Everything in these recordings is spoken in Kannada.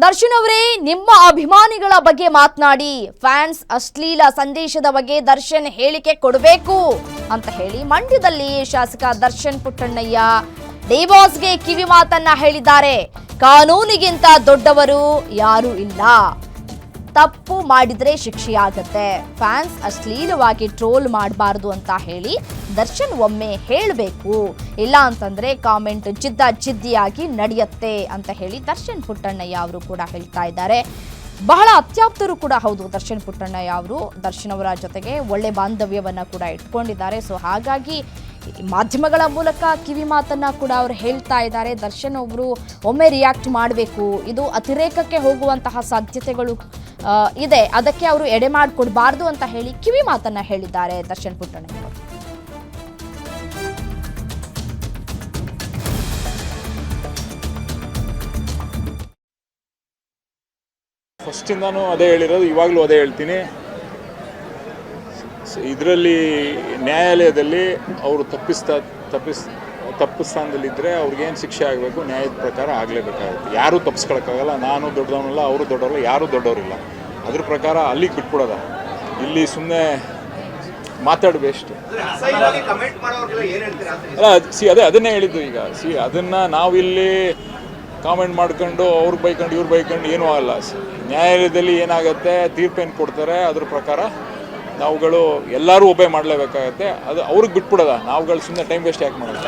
ದರ್ಶನ್ ಅವರೇ, ನಿಮ್ಮ ಅಭಿಮಾನಿಗಳ ಬಗ್ಗೆ ಮಾತನಾಡಿ. ಫ್ಯಾನ್ಸ್ ಅಶ್ಲೀಲ ಸಂದೇಶದ ಬಗ್ಗೆ ದರ್ಶನ್ ಹೇಳಿಕೆ ಕೊಡಬೇಕು ಅಂತ ಹೇಳಿ ಮಂಡ್ಯದಲ್ಲಿ ಶಾಸಕ ದರ್ಶನ್ ಪುಟ್ಟಣ್ಣಯ್ಯ ಡಿಬಾಸ್ಗೆ ಕಿವಿ ಮಾತನ್ನ ಹೇಳಿದ್ದಾರೆ. ಕಾನೂನಿಗಿಂತ ದೊಡ್ಡವರು ಯಾರೂ ಇಲ್ಲ, ತಪ್ಪು ಮಾಡಿದ್ರೆ ಶಿಕ್ಷೆಯಾಗುತ್ತೆ, ಫ್ಯಾನ್ಸ್ ಅಶ್ಲೀಲವಾಗಿ ಟ್ರೋಲ್ ಮಾಡಬಾರ್ದು ಅಂತ ಹೇಳಿ ದರ್ಶನ್ ಒಮ್ಮೆ ಹೇಳಬೇಕು, ಇಲ್ಲ ಅಂತಂದ್ರೆ ಕಾಮೆಂಟ್ ಜಿದ್ದಿಯಾಗಿ ನಡೆಯುತ್ತೆ ಅಂತ ಹೇಳಿ ದರ್ಶನ್ ಪುಟ್ಟಣ್ಣಯ್ಯ ಅವರು ಕೂಡ ಹೇಳ್ತಾ ಇದ್ದಾರೆ. ಬಹಳ ಅತ್ಯಾಪ್ತರು ಕೂಡ ಹೌದು ದರ್ಶನ್ ಪುಟ್ಟಣ್ಣಯ್ಯ ಅವರು. ದರ್ಶನ್ ಅವರ ಜೊತೆಗೆ ಒಳ್ಳೆ ಬಾಂಧವ್ಯವನ್ನ ಕೂಡ ಇಟ್ಕೊಂಡಿದ್ದಾರೆ. ಸೊ ಹಾಗಾಗಿ ಮಾಧ್ಯಮಗಳ ಮೂಲಕ ಕಿವಿ ಮಾತನ್ನ ಕೂಡ ಅವರು ಹೇಳ್ತಾ ಇದ್ದಾರೆ. ದರ್ಶನ್ ಅವರು ಒಮ್ಮೆ ರಿಯಾಕ್ಟ್ ಮಾಡಬೇಕು, ಇದು ಅತಿರೇಕಕ್ಕೆ ಹೋಗುವಂತಹ ಸಾಧ್ಯತೆಗಳು ಇದೆ, ಅದಕ್ಕೆ ಅವರು ಎಡೆ ಮಾಡಿಕೊಡ್ಬಾರ್ದು ಅಂತ ಹೇಳಿ ಕಿವಿ ಮಾತನ್ನ ಹೇಳಿದ್ದಾರೆ ದರ್ಶನ್ ಪುಟ್ಟಣ್ಣಯ್ಯ ಅವರು. ಫಸ್ಟಿಂದಾನು ಅದೇ ಹೇಳಿರೋದು, ಇವಾಗಲೂ ಅದೇ ಹೇಳ್ತೀನಿ. ಇದರಲ್ಲಿ ನ್ಯಾಯಾಲಯದಲ್ಲಿ ಅವರು ತಪ್ಪು ಸ್ಥಾನದಲ್ಲಿದ್ದರೆ ಅವ್ರಿಗೇನು ಶಿಕ್ಷೆ ಆಗಬೇಕು ನ್ಯಾಯದ ಪ್ರಕಾರ ಆಗಲೇಬೇಕಾಗುತ್ತೆ. ಯಾರೂ ತಪ್ಪಿಸ್ಕೊಳಕ್ಕಾಗಲ್ಲ. ನಾನು ದೊಡ್ಡವನಲ್ಲ, ಅವರು ದೊಡ್ಡವರಲ್ಲ, ಯಾರೂ ದೊಡ್ಡವರಿಲ್ಲ. ಅದ್ರ ಪ್ರಕಾರ ಅಲ್ಲಿಗೆ ಬಿಟ್ಬಿಡೋದ. ಇಲ್ಲಿ ಸುಮ್ಮನೆ ಮಾತಾಡಬೇಕಷ್ಟು ಅಲ್ಲ. ಅದನ್ನೇ ಹೇಳಿದ್ದು. ಈಗ ಅದನ್ನು ನಾವಿಲ್ಲಿ ಕಾಮೆಂಟ್ ಮಾಡ್ಕೊಂಡು ಅವ್ರಿಗೆ ಬೈಕೊಂಡು ಇವ್ರು ಬೈಕೊಂಡು ಏನೂ ಆಗಲ್ಲ. ನ್ಯಾಯಾಲಯದಲ್ಲಿ ಏನಾಗುತ್ತೆ, ತೀರ್ಪೇನು ಕೊಡ್ತಾರೆ ಅದ್ರ ಪ್ರಕಾರ ನಾವುಗಳು ಎಲ್ಲರೂ ಒಬ್ಬೇ ಮಾಡಲೇಬೇಕಾಗತ್ತೆ. ಅದು ಅವ್ರಿಗೆ ಬಿಟ್ಬಿಡೋದ. ನಾವುಗಳು ಸುಮ್ಮನೆ ಟೈಮ್ ವೇಸ್ಟ್ ಯಾಕೆ ಮಾಡೋದು?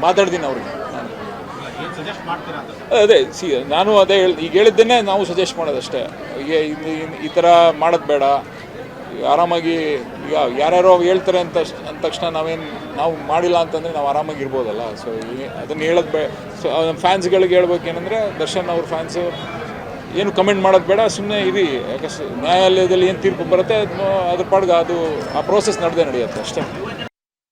ಮಾತಾಡ್ತೀನಿ ಅವ್ರಿಗೆ. ಅದೇ ನಾನು ಅದೇ ಈಗ ಹೇಳಿದ್ದನ್ನೇ ನಾವು ಸಜೆಸ್ಟ್ ಮಾಡೋದಷ್ಟೇ. ಈಗ ಈ ಥರ ಮಾಡೋದು ಬೇಡ, ಆರಾಮಾಗಿ ಈಗ ಯಾರ್ಯಾರೋ ಹೇಳ್ತಾರೆ ಅಂದ ತಕ್ಷಣ ನಾವು ಮಾಡಿಲ್ಲ ಅಂತಂದರೆ ನಾವು ಆರಾಮಾಗಿ ಇರ್ಬೋದಲ್ಲ. ಸೊ ಅದನ್ನು ಹೇಳೋದು ಸೊ ನಮ್ಮ ಫ್ಯಾನ್ಸ್ಗಳಿಗೆ ಹೇಳ್ಬೇಕೇನೆಂದರೆ, ದರ್ಶನ್ ಅವ್ರ ಫ್ಯಾನ್ಸು ಏನು ಕಮೆಂಟ್ ಮಾಡೋದು ಬೇಡ, ಸುಮ್ಮನೆ ಇರಿ. ಯಾಕೆ ನ್ಯಾಯಾಲಯದಲ್ಲಿ ಏನು ತೀರ್ಪು ಬರುತ್ತೆ ಅದ್ರ ಪಾಡ್ಗೆ ಅದು ಆ ಪ್ರೋಸೆಸ್ ನಡೆದೇ ನಡೆಯುತ್ತೆ ಅಷ್ಟೇ.